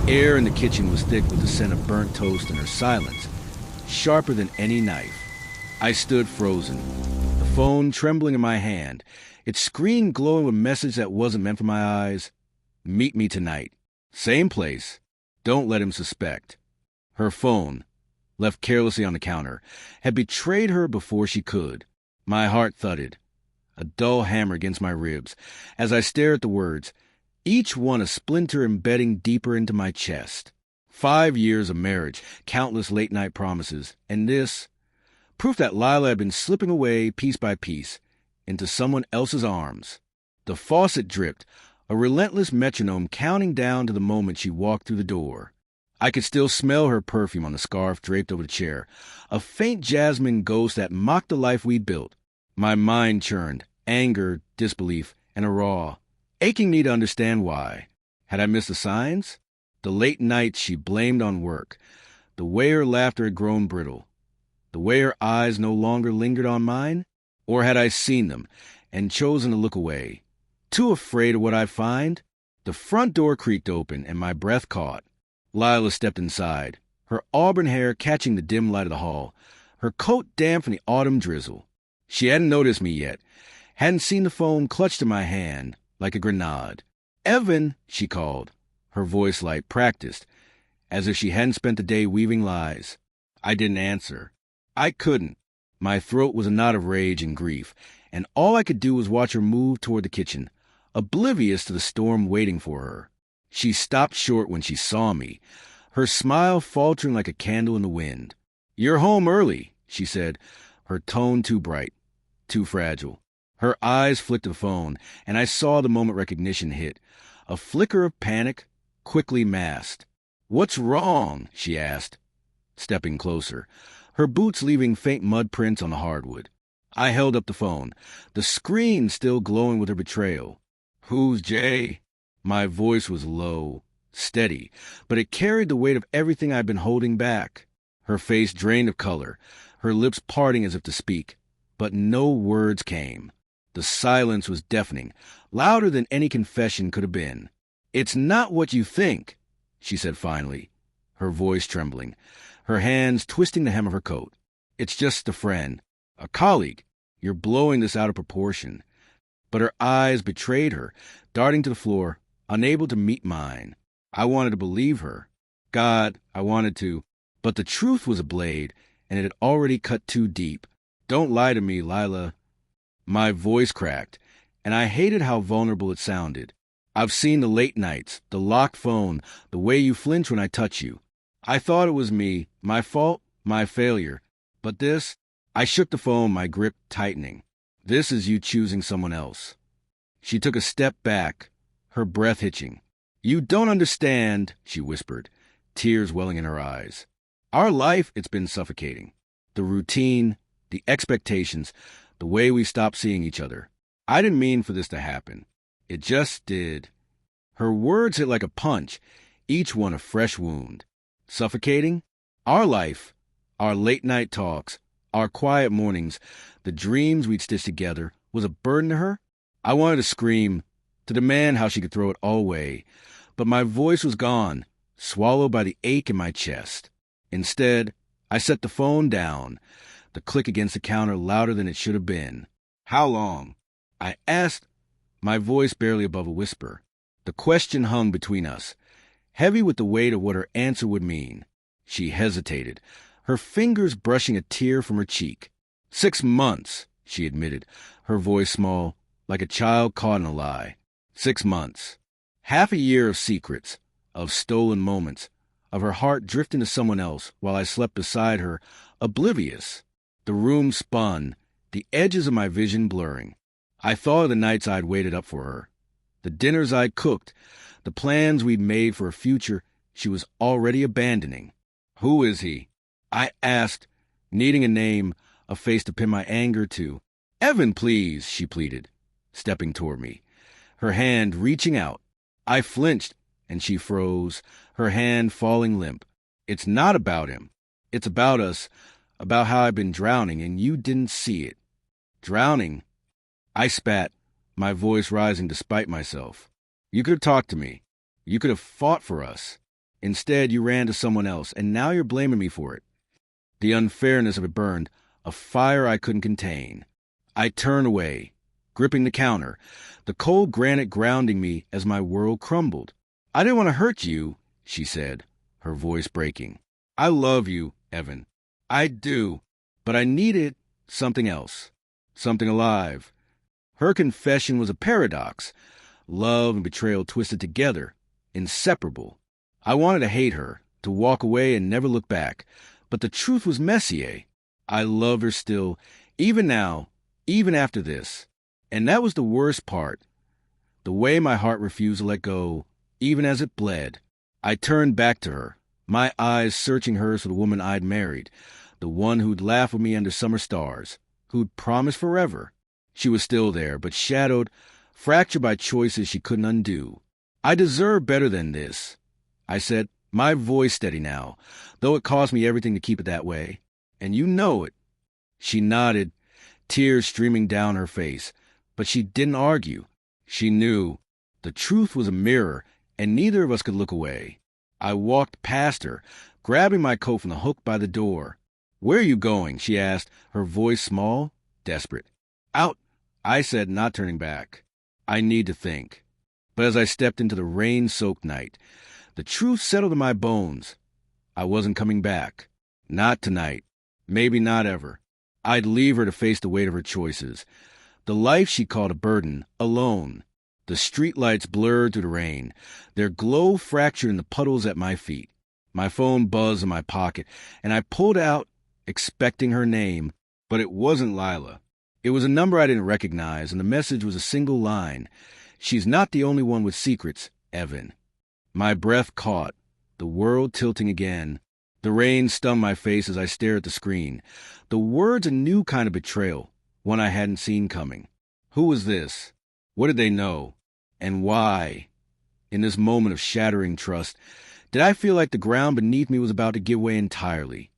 air in the kitchen was thick with the scent of burnt toast, and her silence, sharper than any knife. I stood frozen, the phone trembling in my hand, its screen glowing with a message that wasn't meant for my eyes. Meet me tonight. Same place. Don't let him suspect. Her phone, left carelessly on the counter, had betrayed her before she could. My heart thudded, a dull hammer against my ribs, as I stared at the words, each one a splinter embedding deeper into my chest. 5 years of marriage, countless late-night promises, and this, proof that Lila had been slipping away piece by piece into someone else's arms. The faucet dripped, a relentless metronome counting down to the moment she walked through the door. I could still smell her perfume on the scarf draped over the chair, a faint jasmine ghost that mocked the life we'd built. My mind churned, anger, disbelief, and a raw, aching need to understand why. Had I missed the signs? The late nights she blamed on work, the way her laughter had grown brittle, the way her eyes no longer lingered on mine? Or had I seen them and chosen to look away, too afraid of what I'd find? The front door creaked open and my breath caught. Lila stepped inside, her auburn hair catching the dim light of the hall, her coat damp from the autumn drizzle. She hadn't noticed me yet, hadn't seen the phone clutched in my hand like a grenade. "Evan," she called, her voice light, practiced, as if she hadn't spent the day weaving lies. I didn't answer. I couldn't. My throat was a knot of rage and grief, and all I could do was watch her move toward the kitchen, oblivious to the storm waiting for her. She stopped short when she saw me, her smile faltering like a candle in the wind. "You're home early," she said, her tone too bright, too fragile. Her eyes flicked the phone, and I saw the moment recognition hit, a flicker of panic, quickly masked. "What's wrong?" she asked, stepping closer, her boots leaving faint mud prints on the hardwood. I held up the phone, the screen still glowing with her betrayal. "Who's Jay?" My voice was low, steady, but it carried the weight of everything I'd been holding back. Her face drained of color, her lips parting as if to speak, but no words came. The silence was deafening, louder than any confession could have been. "It's not what you think," she said finally, her voice trembling, her hands twisting the hem of her coat. "It's just a friend, a colleague. You're blowing this out of proportion." But her eyes betrayed her, darting to the floor, unable to meet mine. I wanted to believe her. God, I wanted to. But the truth was a blade, and it had already cut too deep. "Don't lie to me, Lila." My voice cracked, and I hated how vulnerable it sounded. "I've seen the late nights, the locked phone, the way you flinch when I touch you. I thought it was me, my fault, my failure. But this," I shook the phone, my grip tightening. "This is you choosing someone else." She took a step back, her breath hitching. "You don't understand," she whispered, tears welling in her eyes. "Our life, it's been suffocating. The routine, the expectations, the way we stopped seeing each other. I didn't mean for this to happen. It just did." Her words hit like a punch, each one a fresh wound. Suffocating? Our life, our late-night talks, our quiet mornings, the dreams we'd stitched together, was a burden to her? I wanted to scream, to demand how she could throw it all away, but my voice was gone, swallowed by the ache in my chest. Instead, I set the phone down, the click against the counter louder than it should have been. "How long?" I asked, my voice barely above a whisper. The question hung between us, heavy with the weight of what her answer would mean. She hesitated, her fingers brushing a tear from her cheek. 6 months, she admitted, her voice small, like a child caught in a lie. 6 months. Half a year of secrets, of stolen moments, of her heart drifting to someone else while I slept beside her, oblivious. The room spun, the edges of my vision blurring. I thought of the nights I'd waited up for her, the dinners I'd cooked, the plans we'd made for a future she was already abandoning. "Who is he?" I asked, needing a name, a face to pin my anger to. "Evan, please," she pleaded, stepping toward me, her hand reaching out. I flinched, and she froze, her hand falling limp. "It's not about him. It's about us, about how I've been drowning, and you didn't see it." "Drowning?" I spat, my voice rising despite myself. "You could have talked to me. You could have fought for us." Instead, you ran to someone else, and now you're blaming me for it. The unfairness of it burned, a fire I couldn't contain. I turned away, gripping the counter, the cold granite grounding me as my world crumbled. I didn't want to hurt you, she said, her voice breaking. I love you, Evan. I do. But I needed something else, something alive. Her confession was a paradox. Love and betrayal twisted together, inseparable. I wanted to hate her, to walk away and never look back. But the truth was Messier. I love her still, even now, even after this. And that was the worst part. The way my heart refused to let go, even as it bled. I turned back to her, my eyes searching hers for the woman I'd married, the one who'd laugh with me under summer stars, who'd promised forever. She was still there, but shadowed, fractured by choices she couldn't undo. I deserve better than this, I said, my voice steady now, though it cost me everything to keep it that way. And you know it. She nodded, tears streaming down her face, but she didn't argue. She knew. The truth was a mirror, and neither of us could look away. I walked past her, grabbing my coat from the hook by the door. Where are you going? She asked, her voice small, desperate. Out, I said, not turning back. I need to think. But as I stepped into the rain-soaked night, the truth settled in my bones. I wasn't coming back. Not tonight. Maybe not ever. I'd leave her to face the weight of her choices. The life she called a burden, alone. The streetlights blurred through the rain, their glow fractured in the puddles at my feet. My phone buzzed in my pocket, and I pulled out, expecting her name, but it wasn't Lila. It was a number I didn't recognize, and the message was a single line. She's not the only one with secrets, Evan. My breath caught, the world tilting again. The rain stung my face as I stared at the screen. The words a new kind of betrayal, one I hadn't seen coming. Who was this? What did they know? And why? In this moment of shattering trust, did I feel like the ground beneath me was about to give way entirely?